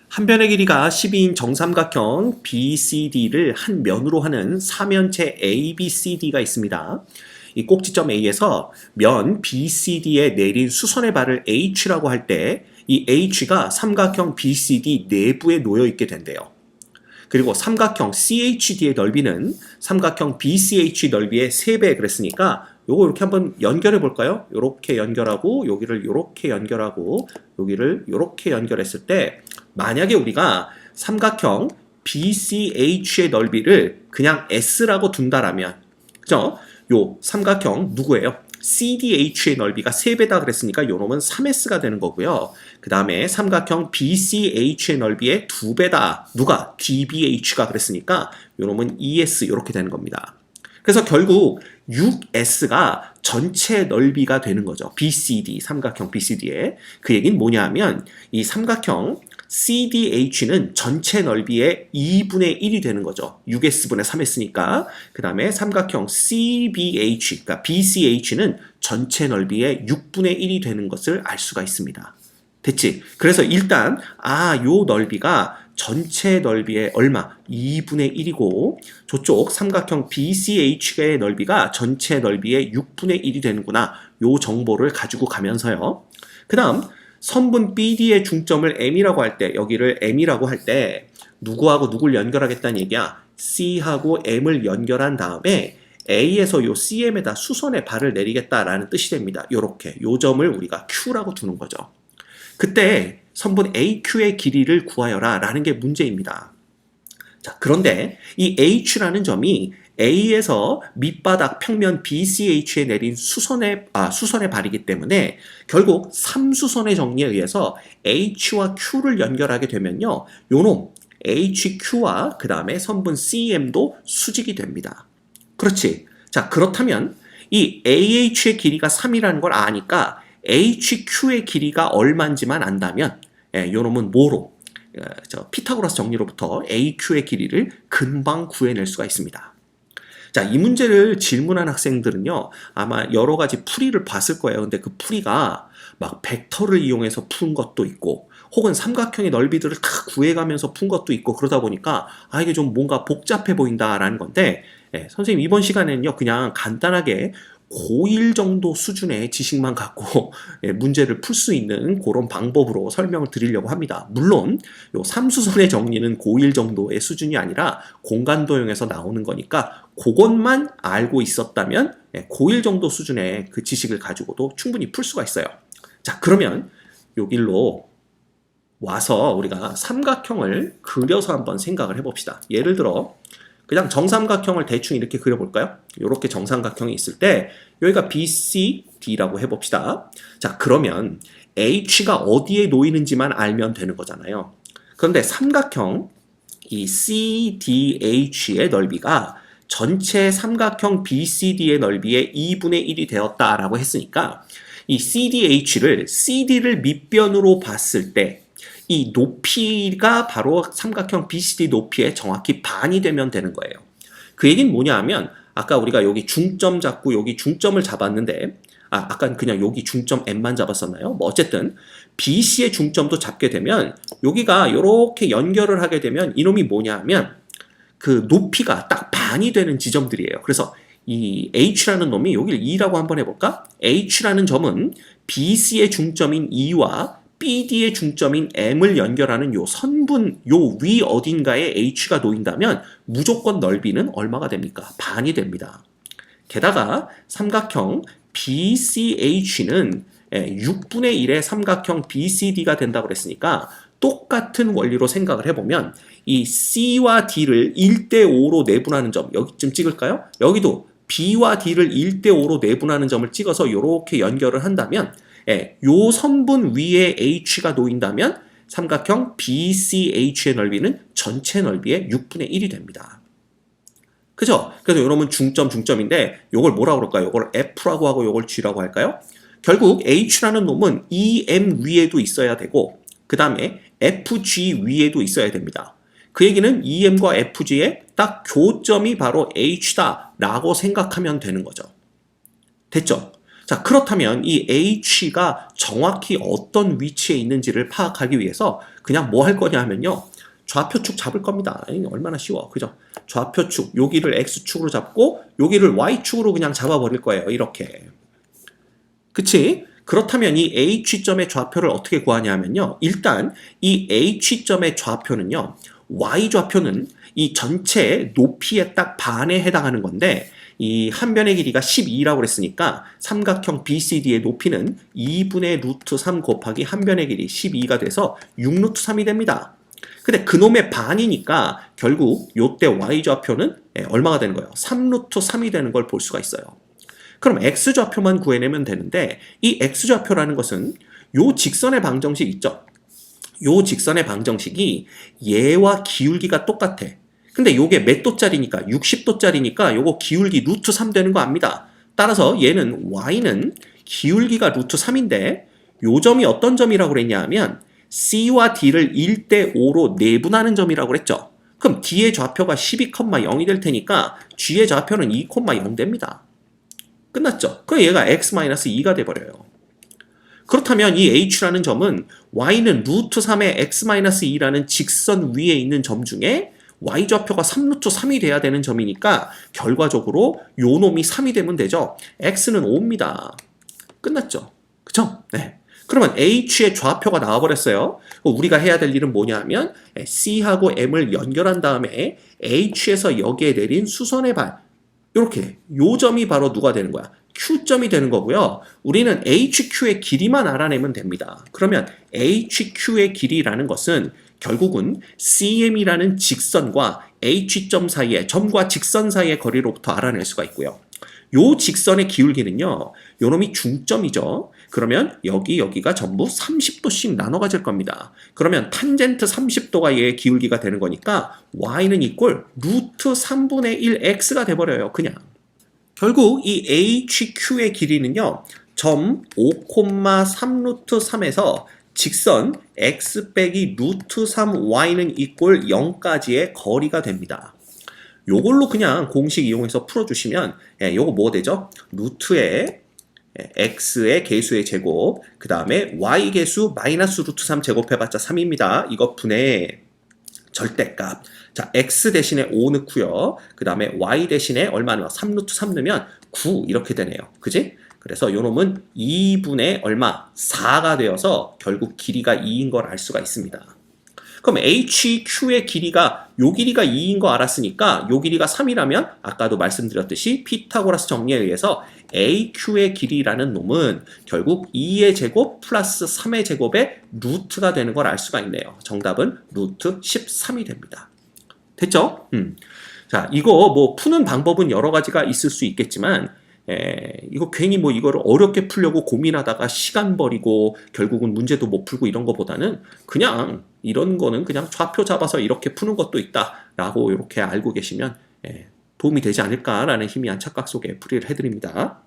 한 변의 길이가 12인 정삼각형 BCD를 한 면으로 하는 사면체 ABCD가 있습니다. 이 꼭지점 A에서 면 BCD에 내린 수선의 발을 H라고 할 때 이 H가 삼각형 BCD 내부에 놓여 있게 된대요. 그리고 삼각형 CHD의 넓이는 삼각형 BCH 넓이의 3배 그랬으니까 요거 이렇게 한번 연결해 볼까요? 요렇게 연결하고 여기를 요렇게 연결하고 여기를 요렇게 연결했을 때 만약에 우리가 삼각형 BCH의 넓이를 그냥 S라고 둔다라면 그죠? 요 삼각형 누구예요? CDH의 넓이가 3배다 그랬으니까 요놈은 3S가 되는 거고요. 그 다음에 삼각형 BCH의 넓이의 2배다. 누가? DBH가 그랬으니까 요놈은 2S 이렇게 되는 겁니다. 그래서 결국 6S가 전체 넓이가 되는 거죠. BCD, 삼각형 BCD에. 그 얘기는 뭐냐 하면 이 삼각형 CDH는 전체 넓이의 2분의 1이 되는 거죠. 6S분의 3S니까. 그 다음에 삼각형 CBH, 그러니까 BCH는 전체 넓이의 6분의 1이 되는 것을 알 수가 있습니다. 됐지? 그래서 일단 요 넓이가 전체 넓이의 얼마? 2분의 1이고 저쪽 삼각형 BCH의 넓이가 전체 넓이의 6분의 1이 되는구나. 요 정보를 가지고 가면서요. 그 다음 선분 BD의 중점을 M이라고 할 때 여기를 M이라고 할 때 누구하고 누굴 연결하겠다는 얘기야? C하고 M을 연결한 다음에 A에서 요 CM에다 수선의 발을 내리겠다라는 뜻이 됩니다. 요렇게 요 점을 우리가 Q라고 두는 거죠. 그때 선분 AQ의 길이를 구하여라 라는 게 문제입니다. 자, 그런데 이 H라는 점이 A에서 밑바닥 평면 BCH에 내린 수선의 발이기 때문에 결국 3수선의 정리에 의해서 H와 Q를 연결하게 되면요. 요놈 HQ와 그 다음에 선분 CM도 수직이 됩니다. 그렇지. 자, 그렇다면 이 AH의 길이가 3이라는 걸 아니까 HQ의 길이가 얼마인지만 안다면 요놈은 뭐로? 피타고라스 정리로부터 AQ의 길이를 금방 구해낼 수가 있습니다. 자, 이 문제를 질문한 학생들은요, 아마 여러 가지 풀이를 봤을 거예요. 근데 그 풀이가 막 벡터를 이용해서 푼 것도 있고, 혹은 삼각형의 넓이들을 다 구해가면서 푼 것도 있고, 그러다 보니까, 이게 좀 뭔가 복잡해 보인다라는 건데, 선생님 이번 시간에는요, 그냥 간단하게 고1 정도 수준의 지식만 갖고 문제를 풀 수 있는 그런 방법으로 설명을 드리려고 합니다. 물론 요 삼수선의 정리는 고1 정도의 수준이 아니라 공간도형에서 나오는 거니까 그것만 알고 있었다면 고1 정도 수준의 그 지식을 가지고도 충분히 풀 수가 있어요. 자, 그러면 여기로 와서 우리가 삼각형을 그려서 한번 생각을 해봅시다. 예를 들어 그냥 정삼각형을 대충 이렇게 그려볼까요? 이렇게 정삼각형이 있을 때 여기가 BCD라고 해봅시다. 자, 그러면 H가 어디에 놓이는지만 알면 되는 거잖아요. 그런데 삼각형 이 CDH의 넓이가 전체 삼각형 BCD의 넓이의 2분의 1이 되었다라고 했으니까 이 CDH를 CD를 밑변으로 봤을 때 이 높이가 바로 삼각형 BCD 높이의 정확히 반이 되면 되는 거예요. 그 얘기는 뭐냐 하면 아까 우리가 여기 중점 잡고 여기 중점을 잡았는데 아까 그냥 여기 중점 M만 잡았었나요? 뭐 어쨌든 BC의 중점도 잡게 되면 여기가 이렇게 연결을 하게 되면 이놈이 뭐냐 하면 그 높이가 딱 반이 되는 지점들이에요. 그래서 이 H라는 놈이 여기를 2라고 한번 해볼까? H라는 점은 BC의 중점인 2와 BD의 중점인 M을 연결하는 요 선분, 요 위 어딘가에 H가 놓인다면 무조건 넓이는 얼마가 됩니까? 반이 됩니다. 게다가 삼각형 BCH는 6분의 1의 삼각형 BCD가 된다고 그랬으니까 똑같은 원리로 생각을 해보면 이 C와 D를 1대5로 내분하는 점, 여기쯤 찍을까요? 여기도 B와 D를 1대5로 내분하는 점을 찍어서 이렇게 연결을 한다면 요 선분 위에 H가 놓인다면 삼각형 BCH의 넓이는 전체 넓이의 6분의 1이 됩니다. 그죠? 그래서 요놈은 중점인데 요걸 뭐라고 그럴까요? 요걸 F라고 하고 요걸 G라고 할까요? 결국 H라는 놈은 EM 위에도 있어야 되고 그 다음에 FG 위에도 있어야 됩니다. 그 얘기는 EM과 FG의 딱 교점이 바로 H다 라고 생각하면 되는 거죠. 됐죠? 자, 그렇다면 이 H가 정확히 어떤 위치에 있는지를 파악하기 위해서 그냥 뭐 할 거냐 하면요. 좌표축 잡을 겁니다. 얼마나 쉬워. 그죠? 좌표축, 여기를 X축으로 잡고 여기를 Y축으로 그냥 잡아버릴 거예요. 이렇게. 그치? 그렇다면 이 H점의 좌표를 어떻게 구하냐 하면요. 일단 이 H점의 좌표는요. Y좌표는 이 전체 높이의 딱 반에 해당하는 건데 이 한 변의 길이가 12라고 그랬으니까 삼각형 BCD의 높이는 2분의 루트 3 곱하기 한 변의 길이 12가 돼서 6루트 3이 됩니다. 근데 그놈의 반이니까 결국 요때 Y좌표는 얼마가 되는 거예요? 3루트 3이 되는 걸 볼 수가 있어요. 그럼 X좌표만 구해내면 되는데 이 X좌표라는 것은 요 직선의 방정식 있죠? 요 직선의 방정식이 얘와 기울기가 똑같아. 근데 요게 몇 도짜리니까 60도짜리니까 요거 기울기 루트 3 되는 거 압니다. 따라서 얘는 Y는 기울기가 루트 3인데 요 점이 어떤 점이라고 그랬냐 하면 C와 D를 1대5로 내분하는 점이라고 그랬죠. 그럼 D의 좌표가 12,0이 될 테니까 G의 좌표는 2,0 됩니다. 끝났죠? 그럼 얘가 x-2가 돼버려요. 그렇다면 이 h라는 점은 y는 루트 3의 x-2라는 직선 위에 있는 점 중에 y좌표가 3루트 3이 돼야 되는 점이니까 결과적으로 요 놈이 3이 되면 되죠. x는 5입니다. 끝났죠? 그쵸? 네. 그러면 h의 좌표가 나와버렸어요. 우리가 해야 될 일은 뭐냐 하면 c하고 m을 연결한 다음에 h에서 여기에 내린 수선의 발 이렇게 요 점이 바로 누가 되는 거야? Q점이 되는 거고요. 우리는 HQ의 길이만 알아내면 됩니다. 그러면 HQ의 길이라는 것은 결국은 CM이라는 직선과 H점 사이의 점과 직선 사이의 거리로부터 알아낼 수가 있고요. 요 직선의 기울기는요. 요 놈이 중점이죠. 그러면 여기가 전부 30도씩 나눠 가질 겁니다. 그러면 탄젠트 30도가 얘의 기울기가 되는 거니까 y는 이꼴 루트 3분의 1 x가 돼버려요. 그냥. 결국 이 HQ의 길이는요. 점 5,3 루트 3에서 직선 x 빼기 루트 3y는 이꼴 0까지의 거리가 됩니다. 요걸로 그냥 공식 이용해서 풀어주시면 요거 뭐 되죠? 루트의 x의 개수의 제곱 그 다음에 y 개수 마이너스 루트 3 제곱해봤자 3입니다. 이거 분의 절대값. 자, x 대신에 5 넣고요. 그 다음에 y 대신에 얼마 넣어? 3 루트 3 넣으면 9 이렇게 되네요. 그지? 그래서 요 놈은 2분의 얼마? 4가 되어서 결국 길이가 2인 걸 알 수가 있습니다. 그럼 HQ의 길이가 요 길이가 2인 거 알았으니까 요 길이가 3이라면 아까도 말씀드렸듯이 피타고라스 정리에 의해서 AQ의 길이라는 놈은 결국 2의 제곱 플러스 3의 제곱의 루트가 되는 걸 알 수가 있네요. 정답은 루트 13이 됩니다. 됐죠? 자, 이거 뭐 푸는 방법은 여러 가지가 있을 수 있겠지만 이거 괜히 뭐 이거를 어렵게 풀려고 고민하다가 시간 버리고 결국은 문제도 못 풀고 이런 거보다는 그냥 이런 거는 그냥 좌표 잡아서 이렇게 푸는 것도 있다라고 이렇게 알고 계시면 도움이 되지 않을까라는 희미한 착각 속에 풀이를 해드립니다.